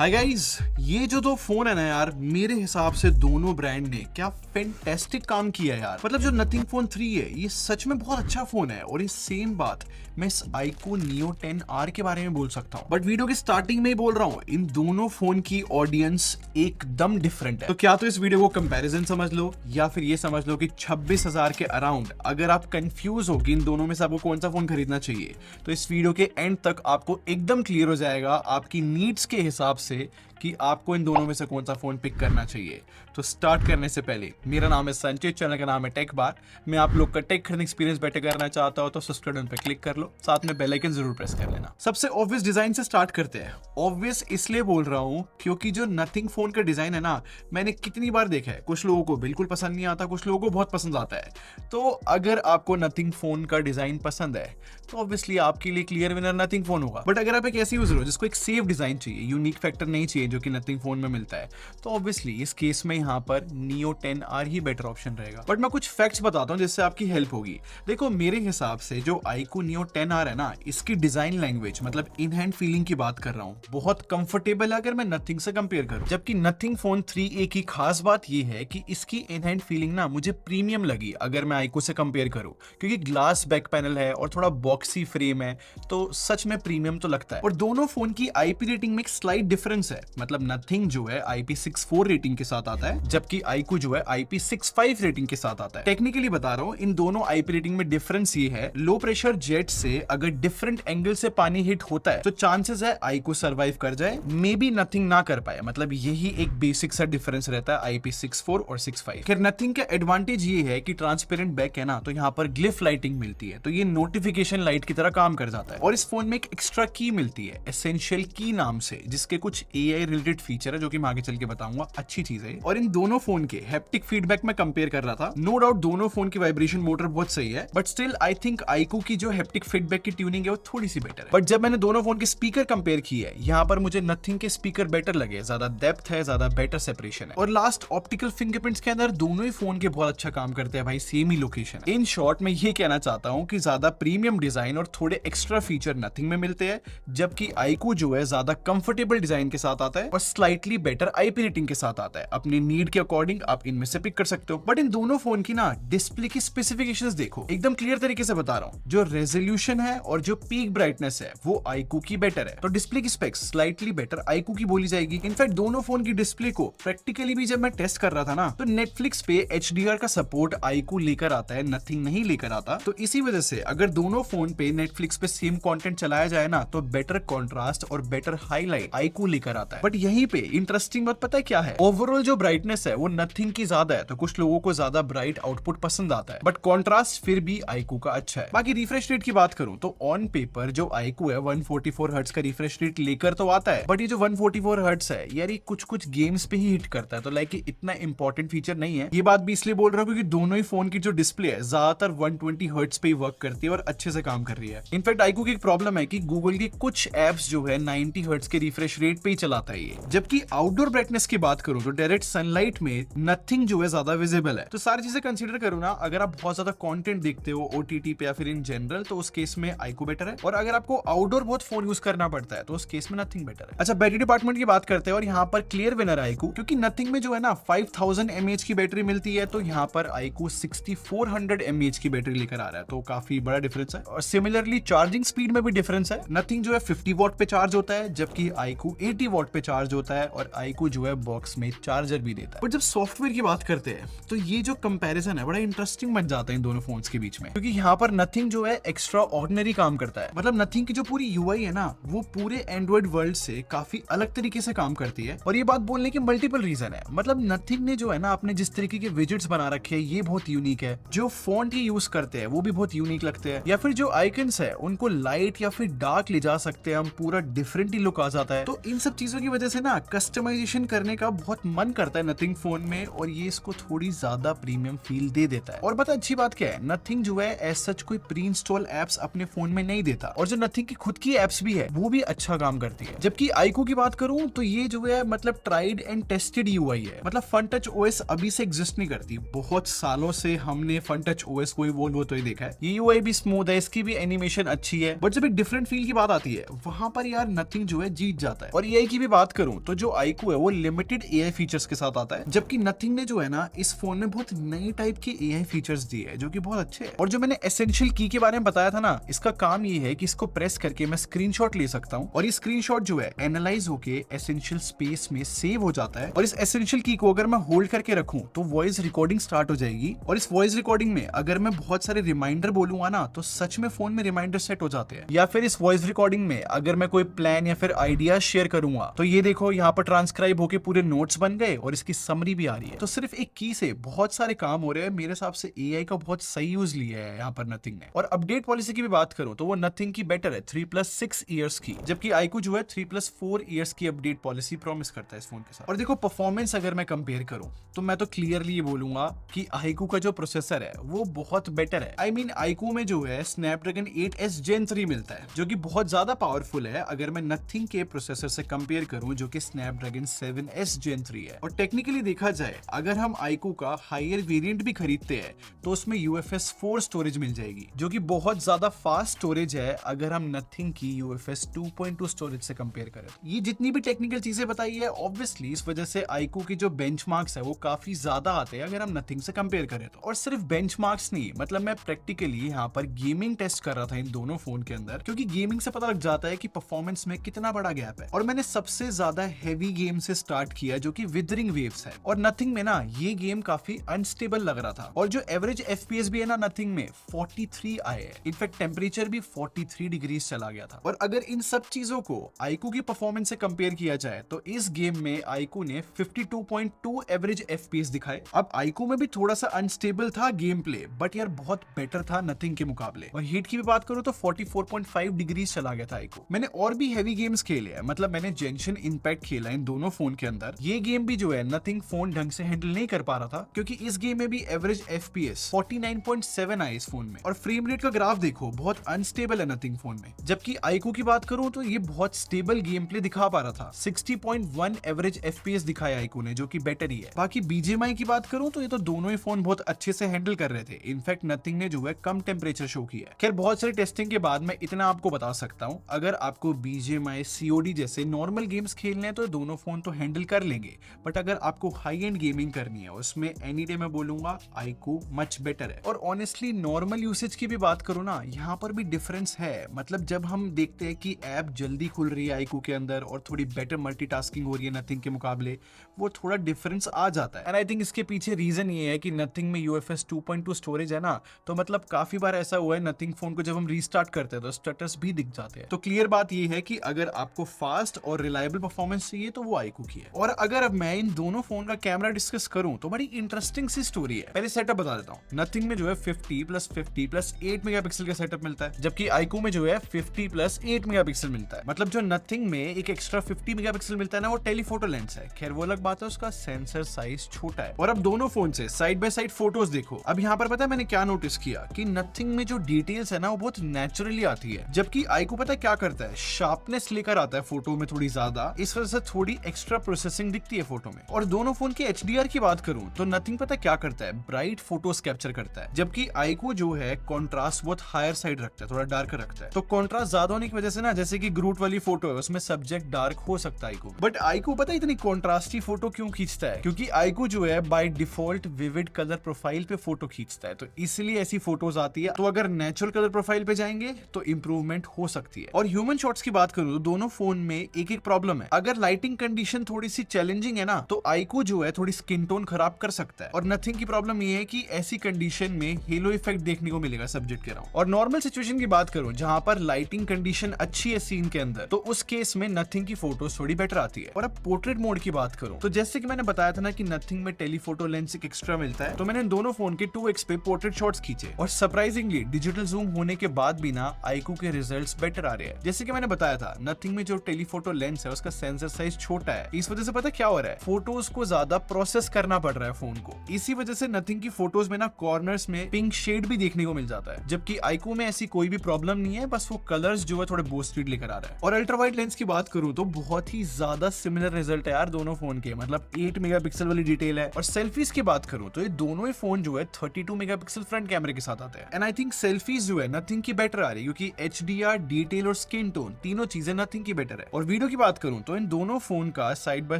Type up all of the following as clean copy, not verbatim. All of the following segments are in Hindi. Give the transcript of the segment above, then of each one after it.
हाय गाइस, ये जो दो फोन है ना यार, मेरे हिसाब से दोनों ब्रांड ने क्या फैंटास्टिक काम किया है यार। मतलब जो नथिंग फोन 3 है ये सच में बहुत अच्छा फोन है और ये सेम बात मैं इस iQOO Neo 10R के बारे में बोल सकता हूँ। बट वीडियो की स्टार्टिंग में ही बोल रहा हूँ, इन दोनों फोन की ऑडियंस एकदम डिफरेंट है। तो क्या तो इस वीडियो को कंपैरिजन समझ लो या फिर ये समझ लो कि 26,000 के अराउंड अगर आप कंफ्यूज हो कि इन दोनों में से आपको कौन सा फोन खरीदना चाहिए, तो इस वीडियो के एंड तक आपको एकदम क्लियर हो जाएगा आपकी नीड्स के हिसाब से कि आपको इन दोनों में से कौन सा फोन पिक करना चाहिए। तो स्टार्ट करने से पहले, मेरा नाम है संचित, चैनल का नाम है टेक बार। मैं आप लोग का टेक खरीदने एक्सपीरियंस बेटर करना चाहता हूं तो सब्सक्राइब पे क्लिक कर लो, साथ में बेल आइकन जरूर प्रेस कर लेना। सबसे ऑब्वियस डिजाइन से स्टार्ट करते हैं। ऑब्वियस इसलिए बोल रहा हूं क्योंकि जो नथिंग फोन का डिजाइन है ना, मैंने कितनी बार देखा है, कुछ लोगों को बिल्कुल पसंद नहीं आता, कुछ लोगों को बहुत पसंद आता है। तो अगर आपको नथिंग फोन का डिजाइन पसंद है तो ऑब्वियसली आपके लिए क्लियर विनर नथिंग फोन होगा। बट अगर आप एक ऐसे यूजर हो जिसको एक सेफ डिजाइन चाहिए, यूनिक फैक्टर नहीं चाहिए जो कि नथिंग फोन में मिलता है, तो ऑब्वियसली इस केस में यहाँ पर Neo 10R ही बेटर ऑप्शन रहेगा। बट मैं कुछ फैक्ट्स बताता हूँ जिससे आपकी हेल्प होगी। देखो, मेरे हिसाब से जो iQOO Neo 10R है ना, इसकी डिजाइन लैंग्वेज मतलब इन हैंड फीलिंग की बात कर रहा हूँ, बहुत कंफर्टेबल है अगर मैं नथिंग से कंपेयर करूँ। जबकि नथिंग फोन 3A की खास बात यह है कि इसकी इन हैंड फीलिंग ना मुझे प्रीमियम लगी अगर मैं iQOO से कंपेयर करूँ, क्योंकि ग्लास बैक पैनल है और थोड़ा बॉक्सी फ्रेम है, तो सच में प्रीमियम तो लगता है। और दोनों फोन की IP रेटिंग में एक स्लाइट डिफरेंस है। मतलब नथिंग जो है IP64 रेटिंग के साथ आता है, जबकि iQOO जो है IP65 रेटिंग के साथ आता है। टेक्निकली बता रहा हूं, इन दोनों IP रेटिंग में डिफरेंस ये है, लो प्रेशर जेट से अगर डिफरेंट एंगल से पानी हिट होता है तो चांसेस है iQOO सर्वाइव कर जाए, मे बी नथिंग ना कर पाए। मतलब यही एक बेसिक सा डिफरेंस रहता है IP64 और 65। खैर, नथिंग का एडवांटेज ये है कि ट्रांसपेरेंट बैक है ना, तो यहाँ पर ग्लिफ लाइटिंग मिलती है, तो ये नोटिफिकेशन लाइट की तरह काम कर जाता है। और इस फोन में एक एक्स्ट्रा की मिलती है एसेंशियल की नाम से, जिसके कुछ AI रिलेटेड फीचर है जो कि मैं आगे चल के बताऊंगा। अच्छी चीज है। और इन दोनों फोन के हैप्टिक फीडबैक में कंपेयर कर रहा था, नो डाउट दोनों फोन की वाइब्रेशन मोटर बहुत सही है, but still I think iQOO की जो हैप्टिक फीडबैक की ट्यूनिंग है वो थोड़ी सी बेटर है। बट जब मैंने दोनों फोन के स्पीकर कंपेयर किए है, यहाँ पर मुझे नथिंग के स्पीकर बेटर लगे, ज्यादा डेप्थ है, ज्यादा बेटर सेपरेशन है। और लास्ट, ऑप्टिकल फिंगरप्रिंट्स के अंदर दोनों ही फोन के बहुत अच्छा काम करते हैं भाई, same he location. In short मैं ये कहना चाहता हूँ कि ज्यादा प्रीमियम डिजाइन और थोड़े एक्स्ट्रा फीचर नथिंग में मिलते हैं, जबकि iQOO जो है ज्यादा कंफर्टेबल डिजाइन के साथ आता है और स्लाइटली बेटर IP रेटिंग के साथ आता है। अपनी नीड के अकॉर्डिंग आप इनमें से पिक कर सकते हो। बट इन दोनों फोन की ना डिस्प्ले की स्पेसिफिकेशंस देखो, एकदम क्लियर तरीके से बता रहा हूँ, जो रेजोल्यूशन है और जो पीक ब्राइटनेस है वो iQOO की बेटर है, तो डिस्प्ले की स्पेक्स स्लाइटली बेटर iQOO की बोली जाएगी। इनफैक्ट दोनों फोन की डिस्प्ले को प्रैक्टिकली भी जब मैं टेस्ट कर रहा था ना, तो नेटफ्लिक्स पे HDR का सपोर्ट iQOO लेकर आता है, नथिंग नहीं लेकर आता। तो इसी वजह से अगर दोनों फोन पे नेटफ्लिक्स पे सेम कंटेंट चलाया जाए ना, तो बेटर कॉन्ट्रास्ट और बेटर हाईलाइट iQOO लेकर आता है। बट यहीं पे इंटरेस्टिंग बात पता है क्या है, ओवरऑल जो ब्राइटनेस है वो नथिंग की ज्यादा है, तो कुछ लोगों को ज्यादा ब्राइट आउटपुट पसंद आता है, बट कॉन्ट्रास्ट फिर भी iQOO का अच्छा है। बाकी रिफ्रेश रेट की बात करूं तो ऑन पेपर जो iQOO है 144 हर्ट्ज का रिफ्रेश रेट लेकर तो आता है, बट ये जो 144 हर्ट्ज है यार, ये कुछ गेम्स पे ही हिट करता है, तो लाइक इतना इंपॉर्टेंट फीचर नहीं है। ये बात भी इसलिए बोल रहा हूँ क्योंकि दोनों ही फोन की जो डिस्प्ले है ज्यादातर 120 हर्ट्ज पे ही वर्क करती है और अच्छे से काम कर रही है। इनफैक्ट iQOO की एक प्रॉब्लम है कि गूगल की कुछ एप्स जो है 90 हर्ट्ज के रिफ्रेश रेट पे ही चलाता है ये। जबकि आउटडोर ब्राइटनेस की बात करूं तो डायरेक्ट सनलाइट में नथिंग जो है ज्यादा विजिबल है। तो सारी चीजें कंसीडर करो ना, अगर आप बहुत ज्यादा कंटेंट देखते हो OTT पे या फिर इन जनरल, तो उस केस में iQOO बेटर है। और अगर आपको आउटडोर बहुत फोन यूज करना पड़ता है तो उस केस में नथिंग बेटर है। अच्छा, बैटरी डिपार्टमेंट की बात करते हैं और यहाँ पर क्लियर विनर iQOO, क्योंकि नथिंग में जो है ना 5000 mAh की बैटरी मिलती है, तो यहाँ पर iQOO 6400 mAh की बैटरी लेकर आ रहा है, तो काफी बड़ा डिफरेंस है। और सिमिलरली चार्जिंग स्पीड में भी डिफरेंस है। नथिंग जो है 50 वॉट पे चार्ज होता है, जबकि iQOO 80 वॉट पे चार्ज होता है, और iQOO जो है बॉक्स में चार्जर भी देता है। और जब सॉफ्टवेयर की बात करते हैं तो ये जो कंपैरिजन है बड़ा इंटरेस्टिंग बन जाता है इन दोनों फोन्स के बीच में, क्योंकि यहाँ पर नथिंग जो है एक्स्ट्रा ऑर्डिनरी काम करता है। मतलब नथिंग की जो पूरी UI है ना, वो पूरे एंड्रॉइड वर्ल्ड से काफी अलग तरीके से काम करती है। और ये बात बोलने के मल्टीपल रीजन है। मतलब नथिंग ने जो है ना अपने जिस तरीके के विजेट्स बना रखे हैं ये बहुत यूनिक है, जो फॉन्ट ये यूज करते हैं वो भी बहुत यूनिक लगते हैं, या फिर जो आइकन्स है उनको लाइट या फिर डार्क ले जा सकते हैं हम, पूरा डिफरेंट ही लुक आ जाता है। तो इन सब चीजों की वजह से ना कस्टमाइजेशन करने का बहुत मन करता है नथिंग फोन में, और ये इसको थोड़ी ज्यादा प्रीमियम फील दे देता है। और पता अच्छी बात क्या है, नथिंग जो है एज सच कोई प्री इंस्टॉल एप्स अपने फोन में नहीं देता, और जो नथिंग की खुद की एप्स भी है वो भी अच्छा काम करती है। जबकि iQOO की बात करूं तो ये जो है मतलब ट्राइड एंड टेस्टेड UI है। मतलब फन टच OS अभी से एग्जिस्ट नहीं करती, बहुत सालों से हमने फन टच OS कोई वो तो ही देखा है। ये UI भी स्मूथ है, इसकी भी एनिमेशन अच्छी है, बट जब एक डिफरेंट फील की बात आती है वहां पर यार नथिंग जो है जीत जाता है। और AI की भी बात करूं तो जो iQOO है वो लिमिटेड AI फीचर्स के साथ आता है, जबकि नथिंग ने जो है ना इस फोन में बहुत नई टाइप की AI फीचर्स दिए है जो कि बहुत अच्छे हैं। और जो मैंने एसेंशियल की के बारे में बताया था ना, इसका काम ये है कि इसको प्रेस करके मैं स्क्रीनशॉट ले सकता हूं और ये स्क्रीनशॉट जो है एनालाइज होके एसेंशियल स्पेस में सेव हो जाता है। और इस एसेंशियल की को अगर मैं होल्ड करके रखूं तो वॉइस रिकॉर्डिंग स्टार्ट हो जाएगी, और इस वॉइस रिकॉर्डिंग में अगर मैं बहुत सारे रिमाइंडर बोलूंगा ना तो सच में फोन में रिमाइंडर सेट हो जाते हैं। या फिर इस वॉइस रिकॉर्डिंग में अगर मैं कोई प्लान या फिर आइडिया शेयर करूंगा तो ये देखो यहाँ पर ट्रांसक्राइब होके पूरे नोट्स बन गए और इसकी समरी भी आ रही है। तो सिर्फ एक की से बहुत सारे काम हो रहे हैं। मेरे हिसाब से AI का बहुत सही यूज लिया है यहाँ पर नथिंग ने। और अपडेट पॉलिसी की भी बात करूं तो वो नथिंग की बेटर है 3+6 ईयर्स की, जबकि iQOO जो है 3+4 ईयर्स की अपडेट पॉलिसी प्रॉमिस करता है इस फोन के साथ। और देखो परफॉर्मेंस अगर मैं कंपेयर करूं तो मैं तो क्लियरली ये बोलूंगा कि iQOO का जो प्रोसेसर है वो बहुत बेटर है। आई मीन iQOO में जो है स्नैपड्रैगन 8s Gen 3 मिलता है जो कि बहुत ज्यादा पावरफुल है अगर मैं नथिंग के प्रोसेसर से कंपेयर करूं जो कि स्नैपड्रैगन 7s Gen 3 है। और टेक्निकली देखा जाए अगर हम iQOO का हायर वेरिएंट भी खरीदते हैं तो उसमें UFS 4 स्टोरेज मिल जाएगी जो कि बहुत ज्यादा फास्ट स्टोरेज है अगर हम नथिंग की UFS 2.2 स्टोरेज से कंपेयर करें। ये जितनी भी टेक्निकल चीजें बताई है ऑब्वियसली इस वजह से iQOO की जो बेंचमार्क्स है वो काफी ज्यादा आते हैं अगर हम नथिंग से कंपेयर करें तो। और सिर्फ बेंचमार्क्स नहीं, मतलब मैं प्रैक्टिकली यहाँ पर गेमिंग टेस्ट कर रहा था इन दोनों फोन के अंदर, क्योंकि गेमिंग से पता लग जाता है कि परफॉर्मेंस में कितना बड़ा गैप है। और मैंने सबसे ज्यादा हैवी गेम से स्टार्ट किया जो कि विदरिंग वेव्स है, और नथिंग में ना ये गेम काफी अनस्टेबल लग रहा था। और जो एवरेज FPS भी है ना नथिंग में 43 आए हैं, इनफैक्ट टेम्परेचर भी 43 डिग्री चला गया था। और अगर इन सब चीजों को iQOO की परफॉर्मेंस से कंपेयर किया जाए तो इस गेम में iQOO ने 52.2 एवरेज FPS दिखाए। अब iQOO में भी थोड़ा सा अनस्टेबल था गेम प्ले, बट यार बहुत बेटर था नथिंग के मुकाबले। और हीट की भी बात करूं तो 44.5 डिग्री चला गया था iQOO। मैंने और भी हैवी गेम्स खेले हैं, मतलब मैंने जेंशन इंपैक्ट खेला इन दोनों फोन के अंदर। ये गेम भी जो है नथिंग फोन ढंग से हैंडल नहीं कर पा रहा था, क्योंकि इस गेम में भी एवरेज FPS 49.7 आए इस फोन में। और फ्रेम रेट का ग्राफ देखो बहुत अनस्टेबल है नथिंग फोन में। जबकि iQOO की बात करूं तो ये बहुत स्टेबल गेम प्ले दिखा पा रहा था। 60.1 एवरेज FPS दिखाया iQOO ने, जो कि बेटर ही है। बाकी BGMI की बात करूं तो ये तो दोनों ही फोन बहुत अच्छे से हैंडल कर रहे थे। इनफैक्ट नथिंग ने जो है कम टेम्परेचर शो किया है। खैर बहुत सारी टेस्टिंग के बाद मैं इतना आपको बता सकता हूं, अगर आपको BGMI COD जैसे नॉर्मल गेम्स खेलने हैं तो दोनों फोन तो हैंडल कर लेंगे, बट अगर आपको हाई एंड गेमिंग करनी है उसमें एनी डे मैं बोलूंगा iQOO मच बेटर है। और ऑनेस्टली नॉर्मल यूसेज की भी बात करूं ना, यहाँ पर भी डिफरेंस है। मतलब जब हम देखते हैं कि ऐप जल्दी खुल रही है iQOO के अंदर और थोड़ी बेटर मल्टीटास्किंग हो रही है नथिंग के मुकाबले, वो थोड़ा डिफरेंस आ जाता है। एंड आई थिंक इसके पीछे रीजन ये है कि नथिंग में UFS 2.2 स्टोरेज है ना, तो मतलब काफी बार ऐसा हुआ है नथिंग फोन को जब हम रीस्टार्ट करते हैं तो स्टेटस भी दिख जाते हैं। तो क्लियर बात ये है कि अगर आपको फास्ट और रिलायबल परफॉर्मेंस चाहिए तो वो iQOO की है। और अगर अब मैं इन दोनों फोन का कैमरा डिस्कस करूं तो बड़ी इंटरेस्टिंग सी स्टोरी है। पहले सेटअप बता देता हूं। नथिंग में जो है 50+50+8 मेगापिक्सल का सेटअप मिलता है, जबकि iQOO में जो है 50+8 मेगापिक्सल मिलता है। मतलब जो नथिंग में एक एक्स्ट्रा 50 मेगापिक्सल मिलता है ना, वो टेलीफोटो लेंस है। खैर वो अलग बात है, उसका सेंसर साइज छोटा है। और अब दोनों फोन से साइड बाय साइड फोटोज देखो। अब यहाँ पर पता है मैंने क्या नोटिस किया कि नथिंग में जो डिटेल्स है ना वो बहुत नेचुरली आती है, जबकि iQOO पता है क्या करता है, शार्पनेस लेकर आता है फोटो में थोड़ी ज्यादा, इस वजह से थोड़ी एक्स्ट्रा प्रोसेसिंग दिखती है फोटो में। और दोनों फोन के HDR की बात करूं तो नथिंग पता है क्या करता है, ब्राइट फोटोज कैप्चर करता है, जबकि iQOO जो है कॉन्ट्रास्ट बहुत हायर साइड रखता है, थोड़ा डार्क रखता है। तो कॉन्ट्रास्ट ज्यादा होने की वजह से ना, जैसे कि ग्रूट वाली फोटो है उसमें सब्जेक्ट डार्क हो सकता है iQOO, बट iQOO पता है इतनी कॉन्ट्रास्टी फोटो क्यों खींचता है, क्योंकि iQOO जो है by default vivid colour profile पे फोटो खींचता है, तो इसलिए ऐसी फोटोज आती है। तो अगर नेचुरल कलर प्रोफाइल पे जाएंगे तो इंप्रूवमेंट हो सकती है। और ह्यूमन शॉट्स की बात करूं तो दोनों फोन में एक एक प्रॉब्लम है। अगर लाइटिंग कंडीशन थोड़ी सी चैलेंजिंग है ना, तो iQOO जो है थोड़ी स्किन टोन खराब कर सकता है। और नथिंग की प्रॉब्लम ये है कि ऐसी कंडीशन में हेलो इफेक्ट देखने को मिलेगा सब्जेक्ट के अराउंड। और नॉर्मल सिचुएशन की बात करूं जहां पर लाइटिंग कंडीशन अच्छी है सीन के अंदर, तो उस केस में नथिंग की फोटोज थोड़ी बेटर आती है। और अब पोर्ट्रेट मोड की बात करूं तो जैसे कि मैंने बताया था ना कि नथिंग में टेलीफोटो लेंस एक एक्स्ट्रा मिलता है, तो मैंने दोनों फोन के 2x पे पोर्ट्रेट शॉट्स खींचे और सरप्राइजिंगली डिजिटल जूम होने के बाद भी ना iQOO के रिजल्ट्स बेटर आ रहे हैं। जैसे कि मैंने बताया था नथिंग में जो टेलीफोटो लेंस है उसका सेंसर साइज छोटा है, इस वजह से पता क्या हो रहा है, फोटोज को ज्यादा प्रोसेस करना पड़ रहा है फोन को। इसी वजह से नथिंग की फोटोज में ना कॉर्नर्स में पिंक शेड भी देखने को मिल जाता है, जबकि iQOO में ऐसी कोई भी प्रॉब्लम नहीं है, बस वो कलर्स जो है थोड़े बोस्टेड लेकर आ रहा है। और अल्ट्रा वाइड लेंस की बात करूं तो बहुत ही ज्यादा सिमिलर रिजल्ट है यार दोनों फोन के, मतलब 8 मेगापिक्सल वाली डिटेल है। और सेल्फीज की बात करूं तो ये दोनों ही फोन जो है 32 मेगापिक्सल फ्रंट कैमरे के साथ आते हैं। एंड आई थिंक सेल्फीज जो है नथिंग की बेटर आ रही है, क्योंकि HDR, डिटेल और स्किन टोन तीनों चीजें नथिंग की बेटर है। और वीडियो की बात करूं करूं तो इन दोनों फोन का side by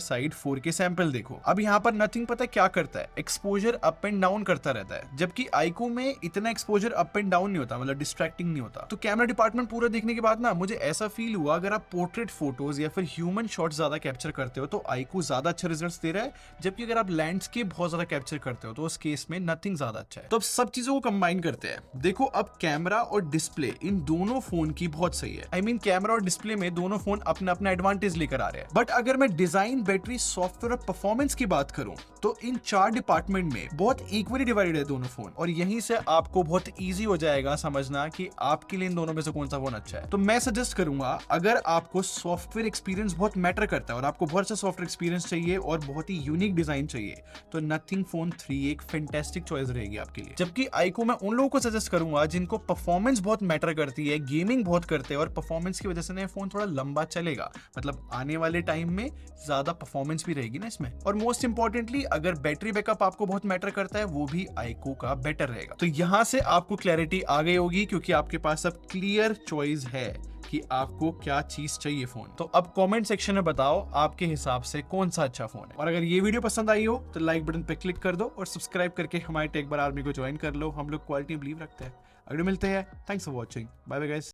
side 4K sample देखो। अब यहाँ पर नथिंग पता है क्या करता है, एक्सपोजर अप एंड डाउन करता रहता है, जबकि आईक्यू में इतना एक्सपोजर अप एंड डाउन नहीं होता, मतलब डिस्ट्रैक्टिंग नहीं होता। तो कैमरा डिपार्टमेंट पूरा देखने के बाद ना मुझे ऐसा फील हुआ अगर आप पोर्ट्रेट फोटोज या फिर ह्यूमन शॉट ज्यादा कैप्चर करते हो तो आईक्यू ज्यादा अच्छा रिजल्ट्स दे रहा है, जबकि अगर आप लैंडस्केप बहुत ज्यादा कैप्चर करते हो तो उस केस में नथिंग ज्यादा अच्छा है। तो अब सब चीजों को कंबाइन करते हैं। देखो अब कैमरा और डिस्प्ले इन दोनों फोन की बहुत सही है। आई मीन कैमरा और डिस्प्ले में दोनों फोन अपना अपना एडवांटेज लेकर आ रहे हैं। बट अगर मैं डिजाइन, बैटरी, सॉफ्टवेयर और परफॉर्मेंस की बात करूं तो इन 4 डिपार्टमेंट में बहुत इक्वली डिवाइडेड है दोनों फोन, और यहीं से आपको बहुत इजी हो जाएगा समझना कि आपके लिए इन दोनों में से कौन सा फोन अच्छा है। तो मैं सजेस्ट करूंगा अगर आपको सॉफ्टवेयर एक्सपीरियंस बहुत मैटर करता है और आपको बहुत अच्छा सॉफ्टवेयर एक्सपीरियंस चाहिए और बहुत ही यूनिक डिजाइन चाहिए तो नथिंग फोन 3 एक फैंटास्टिक चॉइस रहेगी आपके लिए। जबकि आईक्यू मैं उन लोगों को सजेस्ट करूंगा जिनको परफॉर्मेंस बहुत मैटर करती है, गेमिंग बहुत करते हैं और परफॉर्मेंस की वजह से फोन थोड़ा लंबा चलेगा, मतलब आने वाले टाइम में ज्यादा परफॉर्मेंस भी रहेगी ना इसमें। और मोस्ट इंपॉर्टेंटली अगर बैटरी बैकअप आपको बहुत मैटर करता है वो भी आईक्यू का बेटर रहेगा। तो यहां से आपको क्लैरिटी आ गई होगी क्योंकि आपके पास अब क्लियर चॉइस है कि आपको क्या चीज चाहिए फोन। तो अब कमेंट सेक्शन में बताओ आपके हिसाब से कौन सा अच्छा फोन है। और अगर ये वीडियो पसंद आई हो तो लाइक बटन पे क्लिक कर दो और सब्सक्राइब करके हमारे टेक बार आर्मी को ज्वाइन कर लो। हम लोग क्वालिटी बिलीव रखते हैं। अगले मिलते हैं। Thanks for watching. Bye bye guys.